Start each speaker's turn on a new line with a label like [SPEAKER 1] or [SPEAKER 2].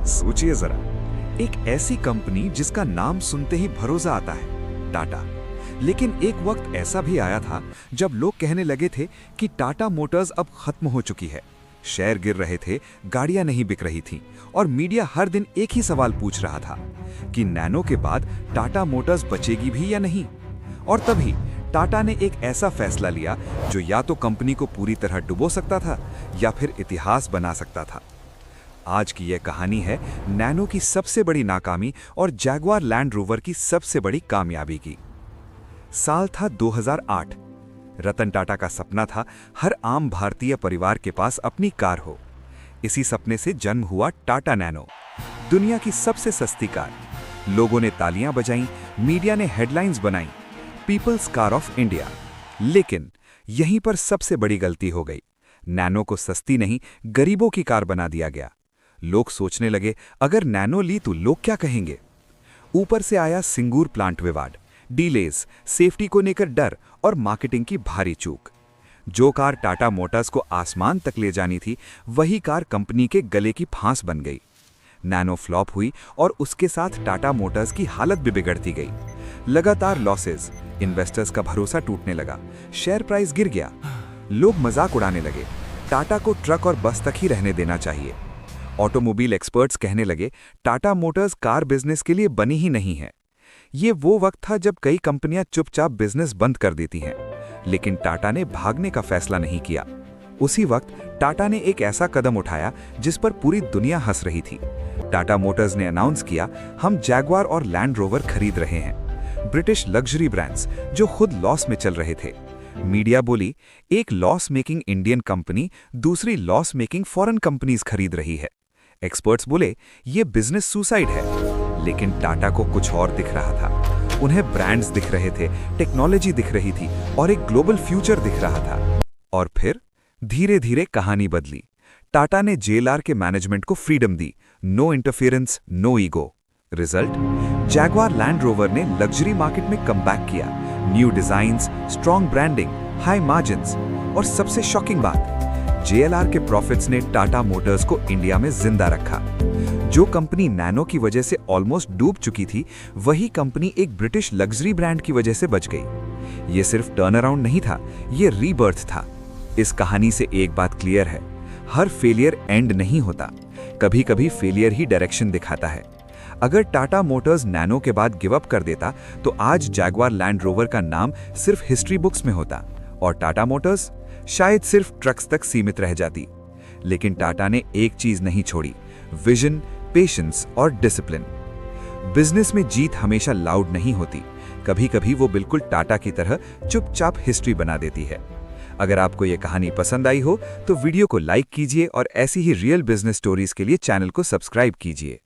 [SPEAKER 1] सोचिए जरा, एक ऐसी कंपनी जिसका नाम सुनते ही भरोसा आता है, टाटा। लेकिन एक वक्त ऐसा भी आया था जब लोग कहने लगे थे कि टाटा मोटर्स अब खत्म हो चुकी है। शेयर गिर रहे थे, गाड़ियां नहीं बिक रही थीं और मीडिया हर दिन एक ही सवाल पूछ रहा था कि नैनो के बाद टाटा मोटर्स बचेगी भी या नहीं। और तभी टाटा ने एक ऐसा फैसला लिया जो या तो कंपनी को पूरी तरह डुबो सकता था या फिर इतिहास बना सकता था। आज की यह कहानी है नैनो की सबसे बड़ी नाकामी और जैगुआर लैंड रोवर की सबसे बड़ी कामयाबी की। साल था 2008। रतन टाटा का सपना था हर आम भारतीय परिवार के पास अपनी कार हो। इसी सपने से जन्म हुआ टाटा नैनो, दुनिया की सबसे सस्ती कार। लोगों ने तालियां बजाईं, मीडिया ने हेडलाइंस बनाई, पीपल्स कार ऑफ इंडिया। लेकिन यहीं पर सबसे बड़ी गलती हो गई। नैनो को सस्ती नहीं, गरीबों की कार बना दिया गया। लोग सोचने लगे, अगर नैनो ली तो लोग क्या कहेंगे। ऊपर से आया सिंगूर प्लांट विवाद, डीलेज, सेफ्टी को लेकर डर और मार्केटिंग की भारी चूक। जो कार टाटा मोटर्स को आसमान तक ले जानी थी, वही कार कंपनी के गले की फांस बन गई। नैनो फ्लॉप हुई और उसके साथ टाटा मोटर्स की हालत भी बिगड़ती गई। लगातार लॉसेस, इन्वेस्टर्स का भरोसा टूटने लगा, शेयर प्राइस गिर गया। लोग मजाक उड़ाने लगे, टाटा को ट्रक और बस तक ही रहने देना चाहिए। ऑटोमोबाइल एक्सपर्ट्स कहने लगे, टाटा मोटर्स कार बिजनेस के लिए बनी ही नहीं है। ये वो वक्त था जब कई कंपनियां चुपचाप बिजनेस बंद कर देती हैं, लेकिन टाटा ने भागने का फैसला नहीं किया। उसी वक्त टाटा ने एक ऐसा कदम उठाया जिस पर पूरी दुनिया हंस रही थी। टाटा मोटर्स ने अनाउंस किया, हम जैगुआर और लैंड रोवर खरीद रहे हैं, ब्रिटिश लग्जरी ब्रांड्स जो खुद लॉस में चल रहे थे। मीडिया बोली, एक लॉस मेकिंग इंडियन कंपनी दूसरी लॉस मेकिंग फॉरेन कंपनीज खरीद रही है। एक्सपर्ट्स बोले, ये बिजनेस सुसाइड है। लेकिन टाटा को कुछ और दिख रहा था। उन्हें ब्रांड्स दिख रहे थे, टेक्नोलॉजी दिख रही थी और एक ग्लोबल फ्यूचर दिख रहा था। और फिर धीरे धीरे कहानी बदली। टाटा ने जेएलआर के मैनेजमेंट को फ्रीडम दी, no interference, no ego. Result, Jaguar Land Rover ने लग्जरी मार्केट में कमबैक किया। New designs, strong branding, high margins और सबसे शॉकिंग बात, जेएलआर के प्रॉफिट्स ने टाटा मोटर्स को इंडिया में जिंदा रखा। जो कंपनी नैनो की वजह से ऑलमोस्ट डूब चुकी थी, वही कंपनी एक ब्रिटिश लग्जरी ब्रांड की वजह से बच गई। ये सिर्फ टर्न अराउंड नहीं था, ये रीबर्थ था। इस कहानी से एक बात क्लियर है, हर फेलियर एंड नहीं होता। कभी कभी फेलियर ही डायरेक्शन दिखाता है। अगर टाटा मोटर्स नैनो के बाद गिव अप कर देता तो आज जैगुआर लैंड रोवर का नाम सिर्फ हिस्ट्री बुक्स में होता और टाटा मोटर्स शायद सिर्फ ट्रक्स तक सीमित रह जाती। लेकिन टाटा ने एक चीज नहीं छोड़ी, विजन, पेशेंस और डिसिप्लिन। बिजनेस में जीत हमेशा लाउड नहीं होती, कभी कभी वो बिल्कुल टाटा की तरह चुपचाप हिस्ट्री बना देती है। अगर आपको ये कहानी पसंद आई हो तो वीडियो को लाइक कीजिए और ऐसी ही रियल बिजनेस स्टोरीज के लिए चैनल को सब्सक्राइब कीजिए।